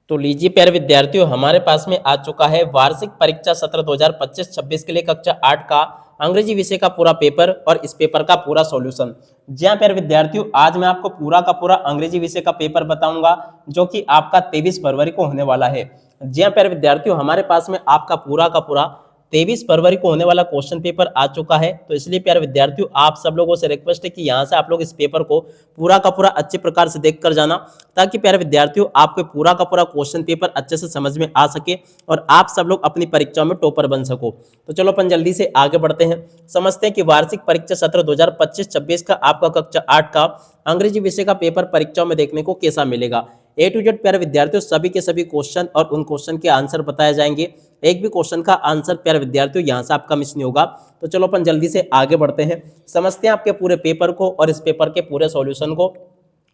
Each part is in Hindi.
तो लीजिए प्यारे विद्यार्थियों, हमारे पास में आ चुका है वार्षिक परीक्षा सत्र 2025-26 के लिए कक्षा 8 का अंग्रेजी विषय का पूरा पेपर और इस पेपर का पूरा सॉल्यूशन। जी हाँ प्यारे विद्यार्थियों, आज मैं आपको पूरा का पूरा अंग्रेजी विषय का पेपर बताऊंगा जो कि आपका 23 फरवरी को होने वाला है। जी हाँ प्यारे विद्यार्थियों, हमारे पास में आपका पूरा का पूरा 23 फरवरी को होने वाला क्वेश्चन पेपर आ चुका है। तो इसलिए प्यारे विद्यार्थियों, आप सब लोगों से रिक्वेस्ट है कि यहाँ से आप लोग इस पेपर को पूरा का पूरा अच्छे प्रकार से देख कर जाना, ताकि प्यारे विद्यार्थियों आपको पूरा का पूरा क्वेश्चन पेपर अच्छे से समझ में आ सके और आप सब लोग अपनी परीक्षाओं में टॉपर बन सको। तो चलो अपन जल्दी से आगे बढ़ते हैं, समझते हैं कि वार्षिक परीक्षा सत्र 2025-26 का आपका कक्षा 8 का अंग्रेजी विषय का पेपर परीक्षाओं में देखने को कैसा मिलेगा। ए टू जेड प्यारे विद्यार्थियों सभी के सभी क्वेश्चन और उन क्वेश्चन के आंसर बताए जाएंगे। एक भी क्वेश्चन का आंसर प्यारे विद्यार्थियों यहाँ से आपका मिस नहीं होगा। तो चलो अपन जल्दी से आगे बढ़ते हैं, समझते हैं आपके पूरे पेपर को और इस पेपर के पूरे सॉल्यूशन को।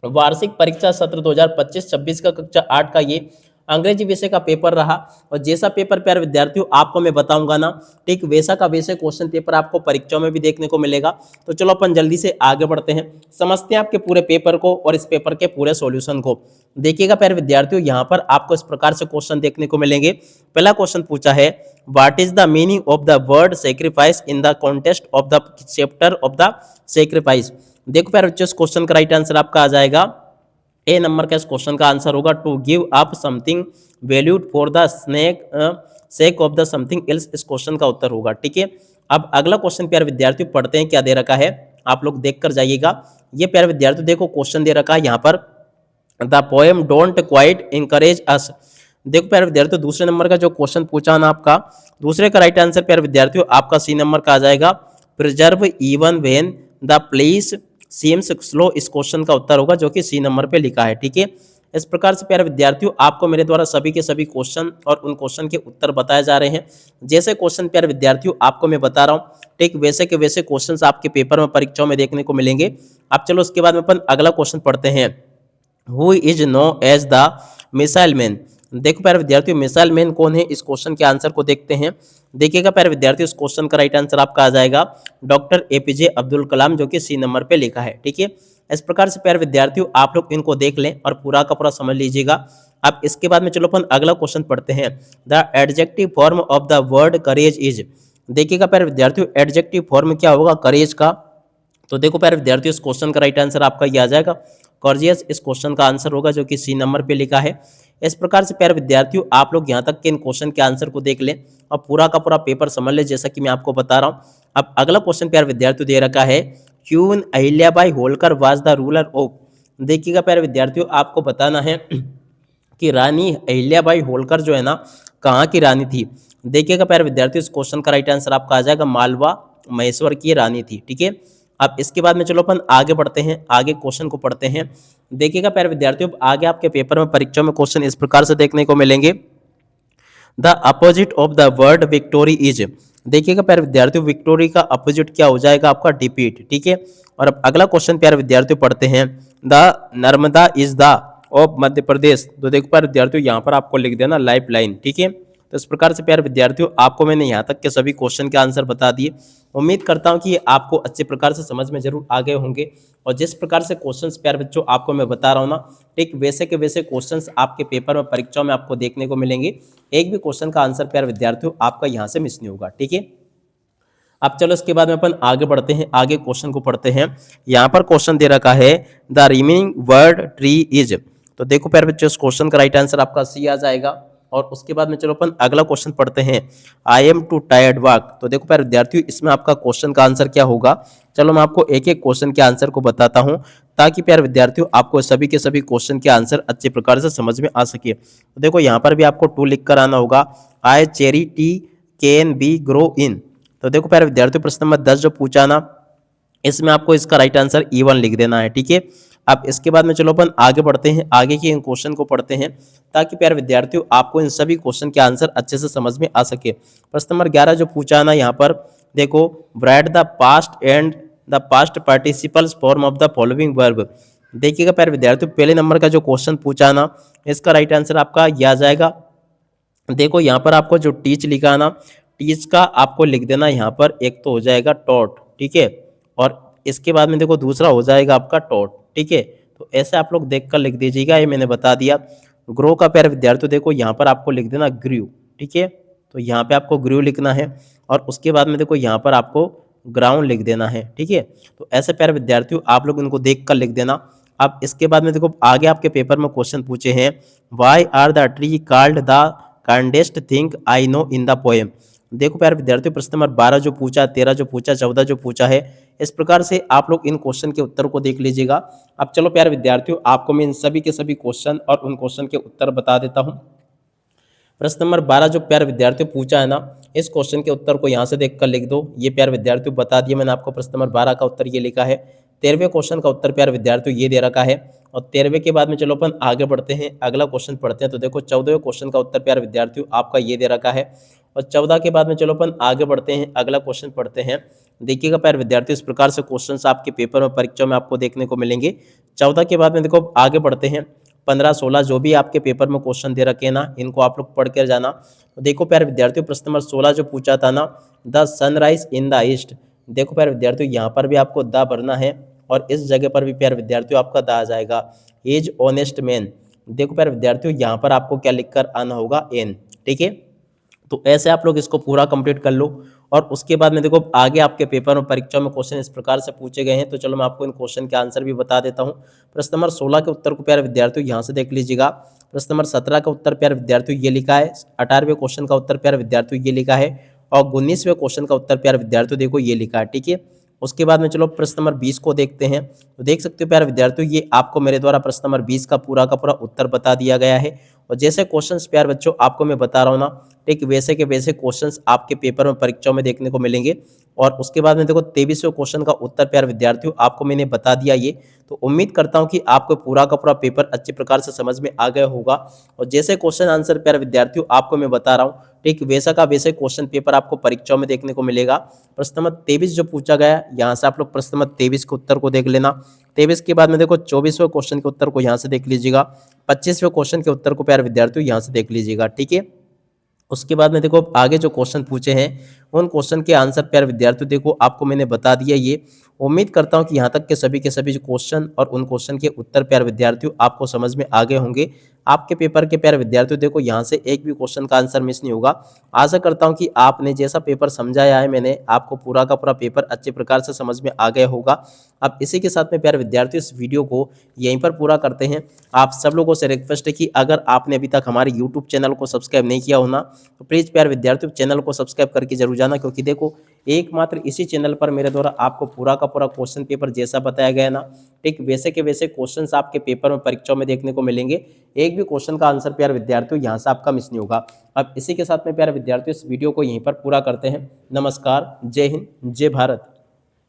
वार्षिक परीक्षा सत्र 2025-26 का कक्षा 8 का ये अंग्रेजी विषय का पेपर रहा और जैसा पेपर प्यारे विद्यार्थियों आपको मैं बताऊंगा ना, ठीक वैसा का वैसे क्वेश्चन पेपर आपको परीक्षाओं में भी देखने को मिलेगा। तो चलो अपन जल्दी से आगे बढ़ते हैं, समझते हैं आपके पूरे पेपर को और इस पेपर के पूरे सॉल्यूशन को। देखिएगा प्यारे विद्यार्थियों, यहाँ पर आपको इस प्रकार से क्वेश्चन देखने को मिलेंगे। पहला क्वेश्चन पूछा है, what is the meaning of the word sacrifice in the context of the chapter of the sacrifice. देखो प्यारे बच्चों, इस क्वेश्चन का राइट आंसर आपका आ जाएगा ए नंबर का। इस क्वेश्चन का आंसर होगा to give up something valued for the sake of the something else. इस क्वेश्चन का उत्तर होगा, ठीक है। अब अगला क्वेश्चन प्यारे विद्यार्थियों पढ़ते हैं, क्या दे रखा है आप लोग देख कर जाइएगा। ये प्यारे विद्यार्थियों देखो क्वेश्चन दे रखा है यहाँ पर, the poem don't quite encourage us. देखो प्यारे विद्यार्थियों दूसरे नंबर का जो क्वेश्चन पूछा ना आपका, दूसरे का राइट आंसर प्यारे विद्यार्थियों आपका सी नंबर का आ जाएगा, preserve even when the place seems slow. इस क्वेश्चन का उत्तर होगा जो कि सी नंबर पे लिखा है, ठीक है। इस प्रकार से प्यारे विद्यार्थियों आपको मेरे द्वारा सभी के सभी क्वेश्चन और उन क्वेश्चन के उत्तर बताए जा रहे हैं। जैसे क्वेश्चन प्यारे विद्यार्थियों आपको मैं बता रहा हूँ, ठीक वैसे के वैसे क्वेश्चन आपके पेपर में परीक्षाओं में देखने को मिलेंगे। अब चलो उसके बाद में अपन अगला क्वेश्चन पढ़ते हैं, who is known as the missile man. देखो प्यारे विद्यार्थियों मिसाइल मैन कौन है, इस क्वेश्चन के आंसर को देखते हैं। देखिएगा प्यारे विद्यार्थियों इस क्वेश्चन का राइट आंसर आपका आ जाएगा डॉक्टर एपीजे अब्दुल कलाम, जो कि सी नंबर पे लिखा है, ठीक है। इस प्रकार से प्यारे विद्यार्थियों आप लोग इनको देख लें और पूरा का पूरा समझ लीजिएगा। अब इसके बाद में चलो अपन अगला क्वेश्चन पढ़ते हैं, the adjective form of the word courage is. देखिएगा प्यारे विद्यार्थियों एडजेक्टिव फॉर्म क्या होगा करेज का। तो देखो प्यारे विद्यार्थियों इस क्वेश्चन का राइट आंसर आपका ये आ जाएगा कॉर्जियस। इस क्वेश्चन का आंसर होगा जो कि सी नंबर पे लिखा है। इस प्रकार से प्यारे विद्यार्थियों आप लोग यहाँ तक के इन क्वेश्चन के आंसर को देख लें और पूरा का पूरा पेपर समझ लें जैसा कि मैं आपको बता रहा हूँ। अब अगला क्वेश्चन प्यारे विद्यार्थियों दे रखा है, queen Ahilyabai Holkar was the ruler of. देखिएगा प्यारे विद्यार्थियों आपको बताना है कि रानी अहिल्याबाई होलकर जो है ना कहाँ की रानी थी। देखिएगा प्यारे विद्यार्थियों इस क्वेश्चन का राइट आंसर आपका आ जाएगा मालवा महेश्वर की रानी थी, ठीक है। अब इसके बाद में चलो अपन आगे बढ़ते हैं, आगे क्वेश्चन को पढ़ते हैं। देखिएगा प्यारे विद्यार्थियों आगे आपके पेपर में परीक्षा में क्वेश्चन इस प्रकार से देखने को मिलेंगे, the opposite of the word victory is. देखिएगा प्यारे विद्यार्थियों विक्टोरी का अपोजिट क्या हो जाएगा आपका डिफीट, ठीक है। और अब अगला क्वेश्चन प्यारे विद्यार्थियों पढ़ते हैं, the Narmada is the of Madhya Pradesh. तो देखो प्यारे विद्यार्थियों यहाँ पर आपको लिख देना लाइफ लाइन, ठीक है। तो इस प्रकार से प्यारे विद्यार्थियों आपको मैंने यहाँ तक के सभी क्वेश्चन के आंसर बता दिए। उम्मीद करता हूँ कि ये आपको अच्छे प्रकार से समझ में जरूर आ गए होंगे और जिस प्रकार से क्वेश्चंस प्यारे बच्चों आपको मैं बता रहा हूँ ना, ठीक वैसे के वैसे क्वेश्चंस आपके पेपर में परीक्षाओं में आपको देखने को मिलेंगे। एक भी क्वेश्चन का आंसर प्यारे विद्यार्थियों आपका यहाँ से मिस नहीं होगा, ठीक है। अब चलो इसके बाद में अपन आगे बढ़ते हैं, आगे क्वेश्चन को पढ़ते हैं। यहाँ पर क्वेश्चन दे रखा है, the remaining word tree is. तो देखो प्यारे बच्चों इस क्वेश्चन का राइट आंसर आपका सी आ जाएगा। और उसके बाद में चलो अपन अगला क्वेश्चन पढ़ते हैं, I am to tired work. तो देखो प्यारे विद्यार्थियों इसमें आपका क्वेश्चन का आंसर क्या होगा। चलो मैं आपको एक एक क्वेश्चन के आंसर को बताता हूं ताकि प्यारे विद्यार्थियों आपको सभी के सभी क्वेश्चन के आंसर अच्छे प्रकार से समझ में आ सके। तो देखो यहाँ पर भी आपको टू लिख कर आना होगा, I cherry tea can be grow in. तो देखो प्यारे विद्यार्थियों प्रश्न नंबर 10 जो पूछा ना, इसमें आपको इसका राइट आंसर E1 लिख देना है, ठीक है। अब इसके बाद में चलो अपन आगे बढ़ते हैं, आगे के इन क्वेश्चन को पढ़ते हैं ताकि प्यारे विद्यार्थियों आपको इन सभी क्वेश्चन के आंसर अच्छे से समझ में आ सके। प्रश्न नंबर 11 जो पूछा ना यहाँ पर, देखो right the past and the past participles form of the following verb. देखिएगा प्यारे विद्यार्थियों पहले नंबर का जो क्वेश्चन पूछा ना, इसका राइट आंसर आपका यह आ जाएगा। देखो यहाँ पर आपको जो टीच लिखा ना, टीच का आपको लिख देना यहाँ पर, एक तो हो जाएगा टॉट, ठीक है, और इसके बाद में देखो दूसरा हो जाएगा आपका टॉट, ठीक है। तो ऐसे आप लोग देख कर लिख दीजिएगा, ये मैंने बता दिया। ग्रो का प्यारे विद्यार्थियों देखो यहाँ पर आपको लिख देना ग्रीव, ठीक है। तो यहाँ पे आपको ग्रीव लिखना है और उसके बाद में देखो यहाँ पर आपको ग्राउंड लिख देना है, ठीक है। तो ऐसे प्यारे विद्यार्थियों आप लोग इनको देख कर लिख देना। अब इसके बाद में देखो आगे आपके पेपर में क्वेश्चन पूछे हैं, why are the tree called the kindest thing I know in the poem. देखो प्यारे विद्यार्थियों प्रश्न नंबर 12 जो पूछा, 13 जो पूछा, 14 जो पूछा है, इस प्रकार से आप लोग इन क्वेश्चन के उत्तर को देख लीजिएगा। अब चलो प्यारे विद्यार्थियों आपको मैं इन सभी के सभी क्वेश्चन और उन क्वेश्चन के उत्तर बता देता हूँ। प्रश्न नंबर 12 जो प्यारे विद्यार्थियों पूछा है ना, इस क्वेश्चन के उत्तर को यहाँ से देखकर लिख दो। ये प्यारे विद्यार्थियों बता दिया मैंने आपको, प्रश्न नंबर 12 का उत्तर ये लिखा है। 13वें क्वेश्चन का उत्तर प्यारे विद्यार्थियों ये दे रखा है और 13वें के बाद में चलो अपन आगे बढ़ते हैं, अगला क्वेश्चन पढ़ते हैं। तो देखो 14वें क्वेश्चन का उत्तर प्यारे विद्यार्थियों आपका ये दे रखा है और 14 के बाद में चलो अपन आगे बढ़ते हैं, अगला क्वेश्चन पढ़ते हैं। देखिएगा प्यारे विद्यार्थियों इस प्रकार से क्वेश्चंस आपके पेपर में परीक्षा में आपको देखने को मिलेंगे। 14 के बाद में देखो आगे बढ़ते हैं, 15, 16 जो भी आपके पेपर में क्वेश्चन दे रखे हैं ना, इनको आप लोग पढ़ कर जाना। तो देखो प्यारे विद्यार्थियों प्रश्न नंबर 16 जो पूछा था ना, the sunrise in the east. देखो प्यारे विद्यार्थियों यहाँ पर भी आपको द भरना है और इस जगह पर भी प्यारे विद्यार्थियों आपका द आ जाएगा। एज ऑनेस्ट मैन, देखो प्यारे विद्यार्थियों यहाँ पर आपको क्या लिखकर आना होगा, एन, ठीक है। तो ऐसे आप लोग इसको पूरा कंप्लीट कर लो और उसके बाद में देखो आगे आपके पेपर में परीक्षा में क्वेश्चन इस प्रकार से पूछे गए हैं। तो चलो मैं आपको इन क्वेश्चन के आंसर भी बता देता हूँ। प्रश्न नंबर 16 के उत्तर को प्यारे विद्यार्थियों यहाँ से देख लीजिएगा। प्रश्न नंबर 17 का उत्तर प्यारे विद्यार्थियों ये लिखा है। 18वें क्वेश्चन का उत्तर प्यारे विद्यार्थियों ये लिखा है और 19वें क्वेश्चन का उत्तर प्यारे विद्यार्थियों देखो ये लिखा है, ठीक है। उसके बाद में चलो प्रश्न नंबर 20 को देखते हैं। तो देख सकते हो प्यारे विद्यार्थियों ये आपको मेरे द्वारा प्रश्न नंबर 20 का पूरा उत्तर बता दिया गया है। और जैसे क्वेश्चंस प्यारे बच्चों आपको मैं बता रहा हूँ ना, ठीक वैसे के वैसे क्वेश्चंस आपके पेपर में परीक्षाओं में देखने को मिलेंगे। और उसके बाद में देखो 23वें क्वेश्चन का उत्तर प्यारे विद्यार्थियों आपको मैंने बता दिया ये। तो उम्मीद करता हूँ कि आपको पूरा का पूरा पेपर अच्छे प्रकार से समझ में आ गया होगा। और जैसे क्वेश्चन आंसर प्यारे विद्यार्थियों आपको मैं बता रहा हूँ, ठीक वैसा का वैसे क्वेश्चन पेपर आपको परीक्षाओं में देखने को मिलेगा। प्रश्न नंबर 23 जो पूछा गया, यहाँ से आप लोग प्रश्न नंबर 23 के उत्तर को देख लेना। 23 के बाद में देखो 24वें क्वेश्चन के उत्तर को यहाँ से देख लीजिएगा। 25वें क्वेश्चन के उत्तर को प्यारे विद्यार्थियों यहाँ से देख लीजिएगा, ठीक है। उसके बाद में देखो आगे जो क्वेश्चन पूछे हैं उन क्वेश्चन के आंसर प्यारे विद्यार्थियों देखो आपको मैंने बता दिया ये। उम्मीद करता हूं कि यहाँ तक के सभी जो क्वेश्चन और उन क्वेश्चन के उत्तर प्यारे विद्यार्थियों आपको समझ में आ गए होंगे। आपके पेपर के प्यारे विद्यार्थियों देखो यहाँ से एक भी क्वेश्चन का आंसर मिस नहीं होगा। आशा करता हूँ कि आपने जैसा पेपर समझाया है मैंने आपको पूरा का पूरा पेपर अच्छे प्रकार से समझ में आ गया होगा। अब इसी के साथ में प्यारे विद्यार्थियों इस वीडियो को यहीं पर पूरा करते हैं। आप सब लोगों से रिक्वेस्ट है कि अगर आपने अभी तक हमारे यूट्यूब चैनल को सब्सक्राइब नहीं किया होना तो प्लीज़ प्यारे विद्यार्थियों चैनल को सब्सक्राइब करके जरूर जाना, क्योंकि देखो एकमात्र इसी चैनल पर मेरे द्वारा आपको पूरा का पूरा क्वेश्चन पेपर जैसा बताया गया ना, ठीक वैसे के वैसे क्वेश्चंस आपके पेपर में परीक्षाओं में देखने को मिलेंगे। एक भी क्वेश्चन का आंसर प्यारे विद्यार्थियों यहाँ से आपका मिस नहीं होगा। अब इसी के साथ में प्यारे विद्यार्थियों इस वीडियो को यहीं पर पूरा करते हैं। नमस्कार, जय हिंद, जय भारत।